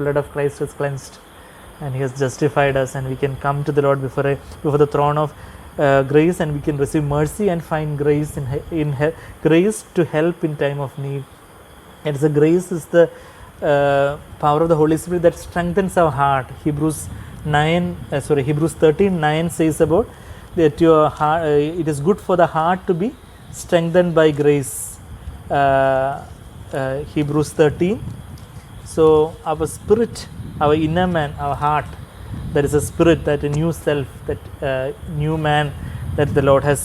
blood of Christ has cleansed, and He has justified us, and we can come to the Lord before the throne of grace, and we can receive mercy and find grace grace to help in time of need. And the grace is the power of the Holy Spirit that strengthens our heart. Hebrews 13:9 says about that your heart, it is good for the heart to be strengthened by grace. Hebrews 13. So our spirit, our inner man, our heart, there is a spirit, that a new self, that new man that the Lord has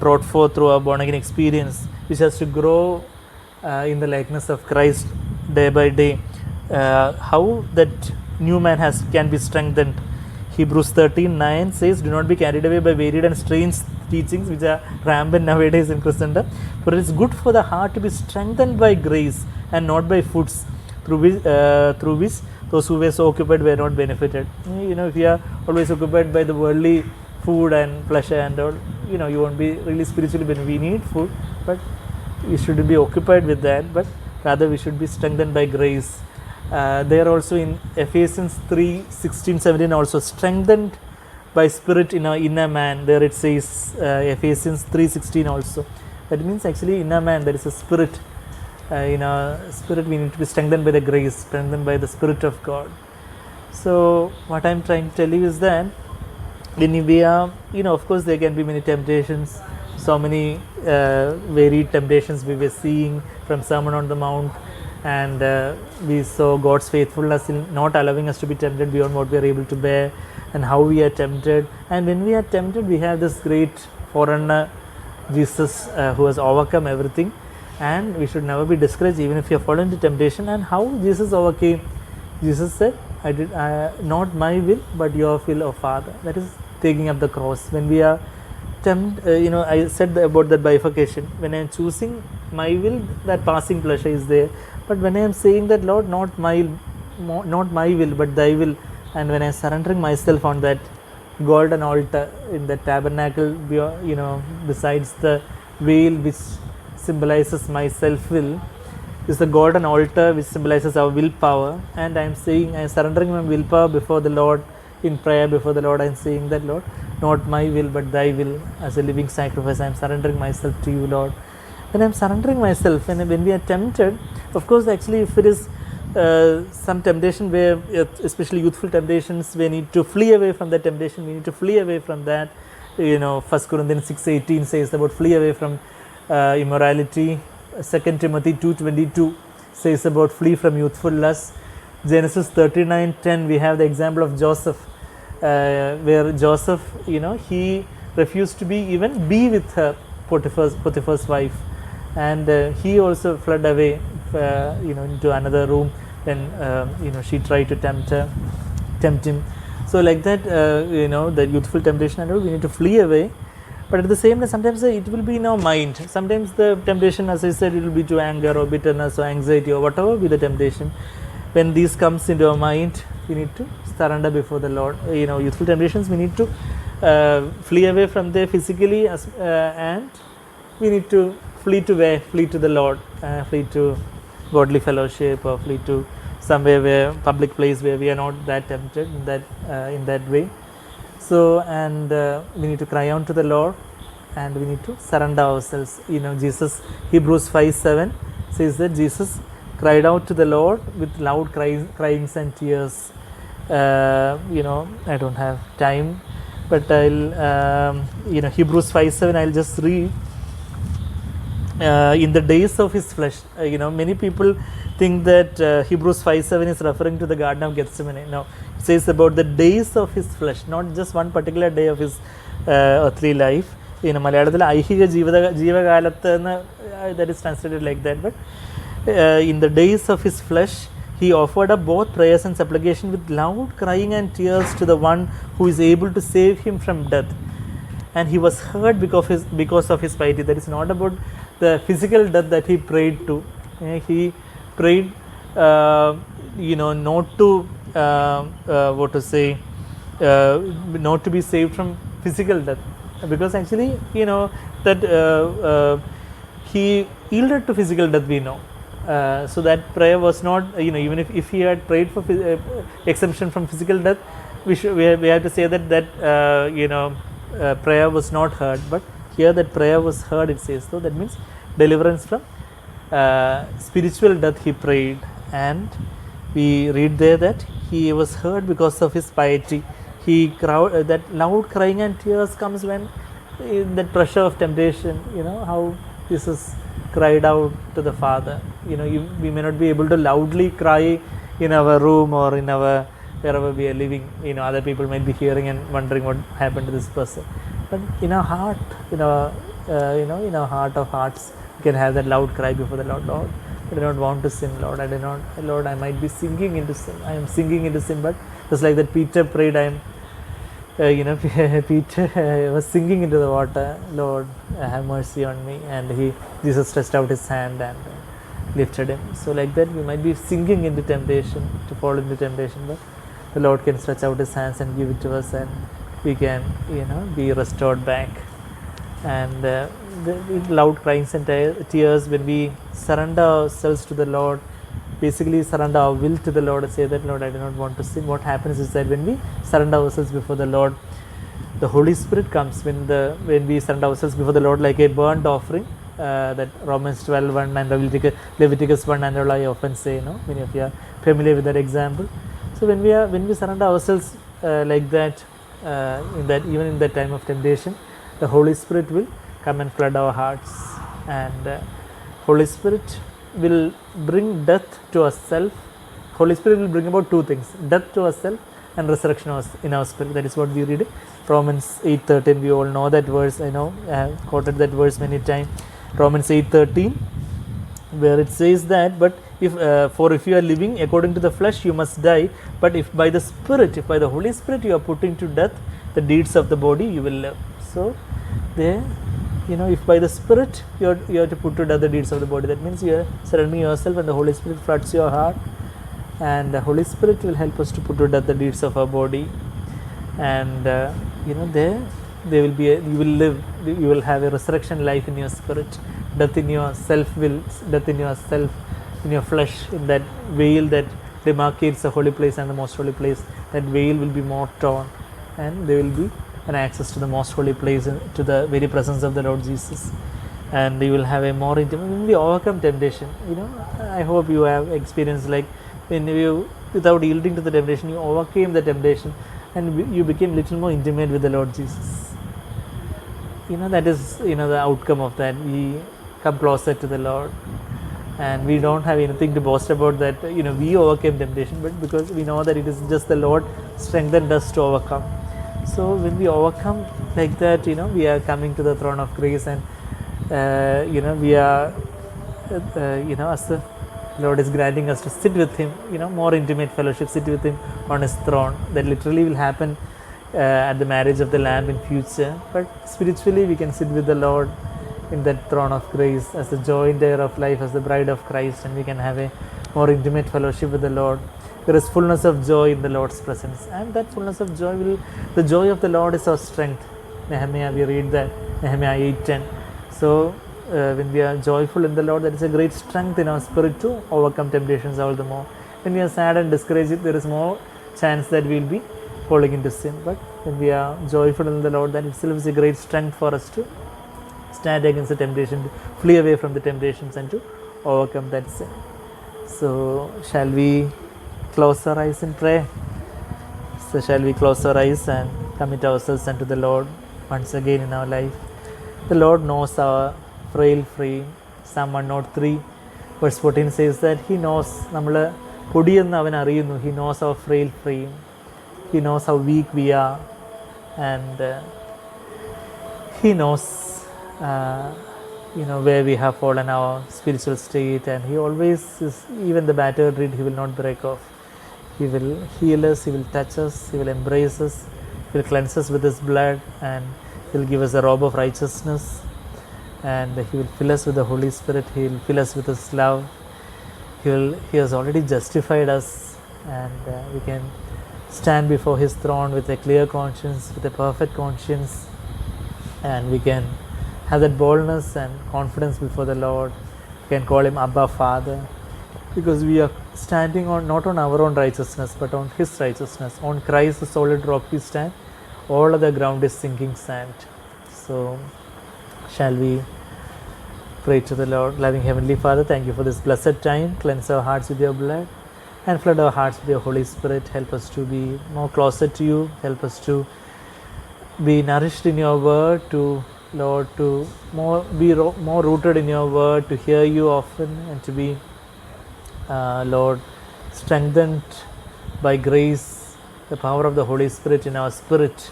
brought forth through our born again experience, which has to grow in the likeness of Christ day by day. How that new man can be strengthened. Hebrews 13:9 says, do not be carried away by varied and strange teachings which are rampant nowadays in Christendom, for it is good for the heart to be strengthened by grace and not by foods through which those who were so occupied were not benefited. If you are always occupied by the worldly food and pleasure and all, you won't be really spiritually benefited. We need food, but we shouldn't be occupied with that, but rather we should be strengthened by grace. There also in Ephesians 3:16-17 also, strengthened by spirit in our inner man. There it says Ephesians 3:16 also. That means actually inner man, there is a spirit. In our spirit we need to be strengthened by the grace, strengthened by the Spirit of God. So what I'm trying to tell you is that when we are, of course there can be many temptations, so many varied temptations we were seeing from Sermon on the Mount, and we saw God's faithfulness in not allowing us to be tempted beyond what we are able to bear, and how we are tempted. And when we are tempted, we have this great forerunner, Jesus, who has overcome everything, and we should never be discouraged even if you have fallen into temptation. And how Jesus overcame? Jesus said, not my will but your will, O Father. That is taking up the cross. When we are tempted, I said about that bifurcation. When I am choosing my will, that passing pleasure is there, but when I am saying that, Lord, not my will but thy will, and when I am surrendering myself on that golden altar in the tabernacle, besides the veil which symbolizes my self-will, is the golden altar which symbolizes our willpower, and I am saying, I am surrendering my willpower before the Lord in prayer. Before the Lord I am saying that, Lord, not my will but thy will, as a living sacrifice. I am surrendering myself to you, Lord. When I am surrendering myself, and when we are tempted, of course, actually if it is some temptation where, especially youthful temptations, we need to flee away from that temptation, we need to flee away from that. 1 Corinthians 6:18 says about flee away from immorality. 2 Timothy 2:22 says about flee from youthful lust. Genesis 39:10, we have the example of Joseph, where Joseph, he refused to be with her, Potiphar's wife, and he also fled away into another room when she tried to tempt him. So like that, the youthful temptation and all, we need to flee away. But at the same time, sometimes it will be in our mind. Sometimes the temptation, as I said, it will be to anger or bitterness or anxiety or whatever be the temptation. When these comes into our mind, we need to surrender before the Lord. Youthful temptations, we need to flee away from there physically, and we need to flee to where? Flee to the Lord, flee to godly fellowship, or flee to somewhere public place where we are not that tempted in that way. So, and we need to cry out to the Lord, and we need to surrender ourselves. Jesus, Hebrews 5:7 says that Jesus cried out to the Lord with loud cryings and tears. I don't have time, but I'll, Hebrews 5:7, I'll just read. In the days of his flesh, many people think that Hebrews 5:7 is referring to the Garden of Gethsemane. No, it says about the days of his flesh, not just one particular day of his earthly life. മലയാളത്തിൽ ഐഹിക ജീവകാലത്ത് എന്ന് that is translated like that, but in the days of his flesh, he offered up both prayers and supplication with loud crying and tears to the one who is able to save him from death, and he was heard because of his piety. That is not about the physical death that he prayed to. He prayed, not to not to be saved from physical death, because actually that he yielded to physical death, we know, So that prayer was not, even if he had prayed for exemption from physical death, we have to say that prayer was not heard. But here that prayer was heard, it says. So that means deliverance from spiritual death he prayed, and we read there that he was heard because of his piety. That loud crying and tears comes when in that pressure of temptation, how Jesus cried out to the Father. We may not be able to loudly cry in our room or in our wherever we are living. Other people might be hearing and wondering what happened to this person. But in our heart, in our heart of hearts, we can have that loud cry before the Lord. Lord, I do not want to sin, Lord. Lord, I might be sinking into sin. I am sinking into sin. But just like that Peter prayed, Peter was sinking into the water. Lord, have mercy on me. And Jesus stretched out his hand and lifted him. So like that, we might be sinking into temptation, to fall into temptation. But the Lord can stretch out his hands and give it to us, and we can, be restored back. And the loud cryings and tears, when we surrender ourselves to the Lord, basically surrender our will to the Lord and say that, Lord, I do not want to sin. What happens is that when we surrender ourselves before the Lord, the Holy Spirit comes. When we surrender ourselves before the Lord like a burnt offering, that Romans 12:1 and Leviticus 1 and all, I often say, many of you are familiar with that example. So when we surrender ourselves like that, even in that time of temptation, the Holy Spirit will come and flood our hearts, and Holy Spirit will bring death to ourselves. Holy Spirit will bring about two things: death to ourselves and resurrection in our spirit. That is what we read in Romans 8:13. We all know that verse. I know I have quoted that verse many times. Romans 8:13, where it says that, but if you are living according to the flesh, you must die. But if by the Spirit, if by the Holy Spirit you are putting to death the deeds of the body, you will live. So there, if by the Spirit you have to put to death the deeds of the body, that means you are surrendering yourself, and the Holy Spirit floods your heart, and the Holy Spirit will help us to put to death the deeds of our body. And there will be you will live, you will have a resurrection life in your spirit. Death in your self will, death in yourself, in your flesh, in that veil that demarcates the holy place and the most holy place. That veil will be more torn, and there will be an access to the most holy place, to the very presence of the Lord Jesus, and you will have a more intimate. When we overcome temptation, I hope you have experienced, like when you, without yielding to the temptation, you overcame the temptation, and you became little more intimate with the Lord Jesus. That is the outcome of that. We come closer to the Lord, and we don't have anything to boast about that we overcame temptation, but because we know that it is just the Lord strengthened us to overcome. So when we overcome like that, we are coming to the throne of grace, and we are as the Lord is granting us to sit with him, more intimate fellowship, sit with him on his throne. That literally will happen at the marriage of the Lamb in future, but spiritually we can sit with the Lord in that throne of grace as the joint heir of life, as the bride of Christ, and we can have a more intimate fellowship with the Lord. There is fullness of joy in the Lord's presence, and that fullness of joy the joy of the Lord is our strength. Nehemiah, we read that, Nehemiah 8:10. So when we are joyful in the Lord, that is a great strength in our spirit to overcome temptations all the more. When we are sad and discouraged, there is more chance that we will be falling into sin. But when we are joyful in the Lord, that itself is a great strength for us to stand against the temptation, to flee away from the temptations, and to overcome that sin. So shall we close our eyes in prayer? So shall we close our eyes and commit ourselves unto the Lord once again in our life? The Lord knows our frail frame. Psalm 103 verse 14 says that he knows, നമ്മൾ പൊടിയെന്ന് അവൻ അറിയുന്നു. He knows our frail frame. He knows how weak we are, and he knows where we have fallen, our spiritual state, and he always is, even the battered reed he will not break off. He will heal us, he will touch us, he will embrace us, he will cleanse us with his blood, and he will give us a robe of righteousness, and he will fill us with the Holy Spirit. He will fill us with his love. He has already justified us, and we can stand before his throne with a clear conscience, with a perfect conscience, and we can have that boldness and confidence before the Lord. We can call him Abba Father. because we are standing on not on our own righteousness but on His righteousness. On Christ, the solid rock we stand, all other ground is sinking sand. So, shall we pray to the Lord? Loving Heavenly Father, thank you for this blessed time. Cleanse our hearts with your blood and flood our hearts with your Holy Spirit. Help us to be more closer to you. Help us to be nourished in your word, to Lord, to more rooted in your word, to hear you often, and to be Lord, strengthened by grace, the power of the Holy Spirit in our spirit.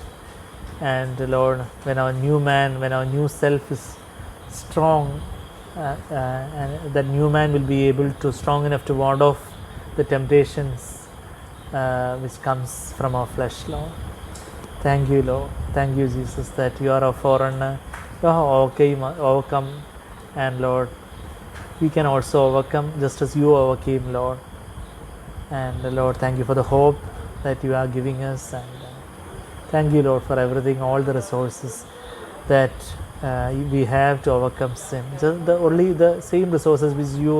And Lord, when our new man, when our new self is strong, and that new man will be able to strong enough to ward off the temptations which comes from our flesh, Lord. Thank you, Lord. Thank you, Jesus, that you are a forerunner. You have overcome, and Lord, we can also overcome just as you overcame, Lord. And Lord, thank you for the hope that you are giving us, and thank you, Lord, for everything, all the resources that we have to overcome sin. Just the same resources which you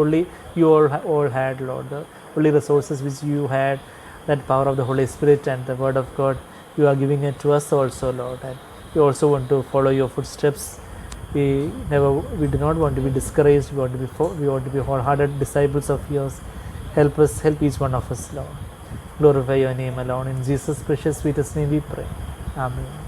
all had, Lord. The only resources which you had, that power of the Holy Spirit and the Word of God, you are giving it to us also, Lord. And we also want to follow your footsteps. We do not want to be discouraged. We want to be wholehearted disciples of yours. Help us, help each one of us, Lord. Glorify your name alone. In Jesus' precious sweetest name we pray. Amen.